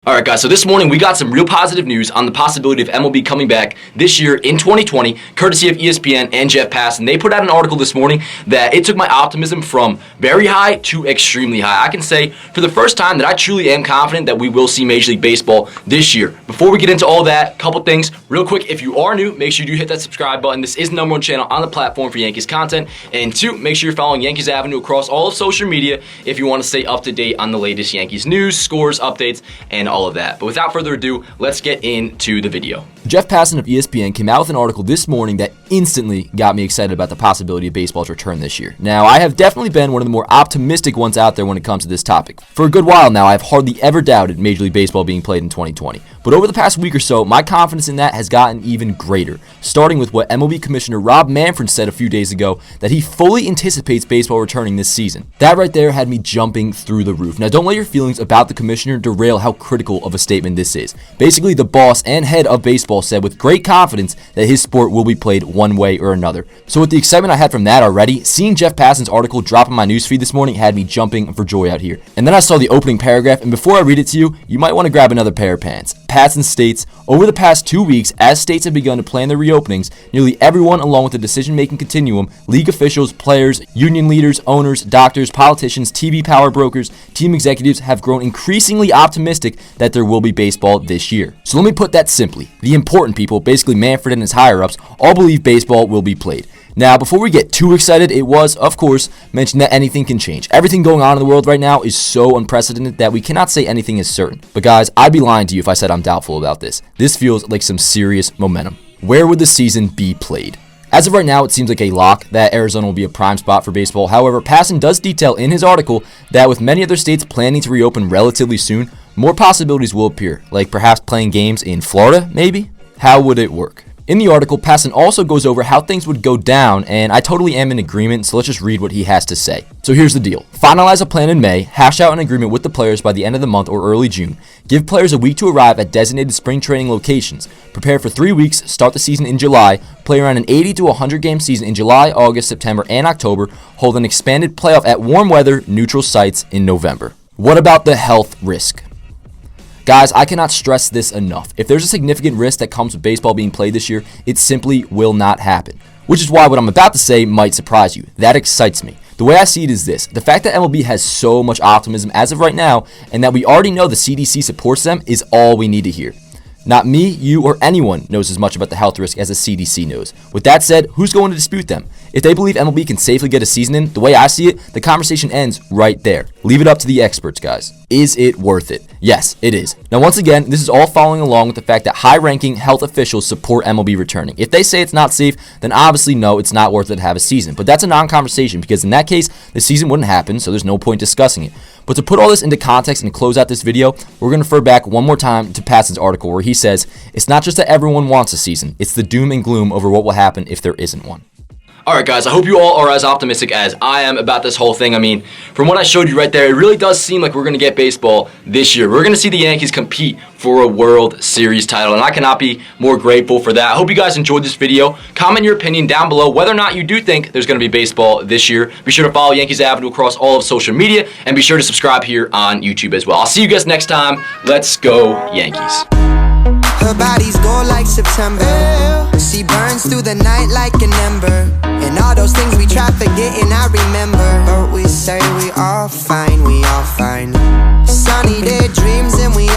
Alright guys, so this morning we got some real positive news on the possibility of MLB coming back this year in 2020, courtesy of ESPN and Jeff Passan. They put out an article this morning that it took my optimism from very high to extremely high. I can say for the first time that I truly am confident that we will see Major League Baseball this year. Before we get into all that, couple things real quick. If you are new, make sure you do hit that subscribe button. This is the #1 channel on the platform for Yankees content. And 2, make sure you're following Yankees Avenue across all of social media if you want to stay up to date on the latest Yankees news, scores, updates, and all of that. But without further ado, let's get into the video. Jeff Passan of ESPN came out with an article this morning that instantly got me excited about the possibility of baseball's return this year. Now, I have definitely been one of the more optimistic ones out there when it comes to this topic. For a good while now, I've hardly ever doubted Major League Baseball being played in 2020. But over the past week or so, my confidence in that has gotten even greater, starting with what MLB Commissioner Rob Manfred said a few days ago, that he fully anticipates baseball returning this season. That right there had me jumping through the roof. Now, don't let your feelings about the commissioner derail how critical of a statement this is. Basically, the boss and head of baseball said with great confidence that his sport will be played one way or another. So with the excitement I had from that already, seeing Jeff Passan's article drop in my newsfeed this morning had me jumping for joy out here. And then I saw the opening paragraph, and before I read it to you, you might want to grab another pair of pants. Passan states, over the past 2 weeks, as states have begun to plan their reopenings, nearly everyone along with the decision-making continuum, league officials, players, union leaders, owners, doctors, politicians, TV power brokers, team executives have grown increasingly optimistic that there will be baseball this year. So let me put that simply. The important people, basically Manfred and his higher-ups, all believe baseball will be played. Now, before we get too excited, it was, of course, mentioned that anything can change. Everything going on in the world right now is so unprecedented that we cannot say anything is certain. But guys, I'd be lying to you if I said I'm doubtful about this. This feels like some serious momentum. Where would the season be played? As of right now, it seems like a lock that Arizona will be a prime spot for baseball. However, Passan does detail in his article that with many other states planning to reopen relatively soon, more possibilities will appear, like perhaps playing games in Florida, maybe? How would it work? In the article, Passan also goes over how things would go down, and I totally am in agreement, so let's just read what he has to say. So here's the deal. Finalize a plan in May, hash out an agreement with the players by the end of the month or early June, give players a week to arrive at designated spring training locations, prepare for 3 weeks, start the season in July, play around an 80 to 100 game season in July, August, September, and October, hold an expanded playoff at warm weather, neutral sites in November. What about the health risk? Guys, I cannot stress this enough. If there's a significant risk that comes with baseball being played this year, it simply will not happen. Which is why what I'm about to say might surprise you. That excites me. The way I see it is this. The fact that MLB has so much optimism as of right now, and that we already know the CDC supports them, is all we need to hear. Not me, you, or anyone knows as much about the health risk as the CDC knows. With that said, who's going to dispute them? If they believe MLB can safely get a season in, the way I see it, the conversation ends right there. Leave it up to the experts, guys. Is it worth it? Yes, it is. Now, once again, this is all following along with the fact that high-ranking health officials support MLB returning. If they say it's not safe, then obviously no, it's not worth it to have a season. But that's a non-conversation because in that case, the season wouldn't happen, so there's no point discussing it. But to put all this into context and close out this video, we're going to refer back one more time to Passan's article where he says, it's not just that everyone wants a season, it's the doom and gloom over what will happen if there isn't one. Alright guys, I hope you all are as optimistic as I am about this whole thing. I mean, from what I showed you right there, it really does seem like we're going to get baseball this year. We're going to see the Yankees compete for a World Series title, and I cannot be more grateful for that. I hope you guys enjoyed this video. Comment your opinion down below whether or not you do think there's going to be baseball this year. Be sure to follow Yankees Avenue across all of social media, and be sure to subscribe here on YouTube as well. I'll see you guys next time. Let's go Yankees. Her body's gold like September. She burns through the night like an ember. And all those things we try forgetting, I remember. But we say we all fine, we all fine. Sunny day dreams and we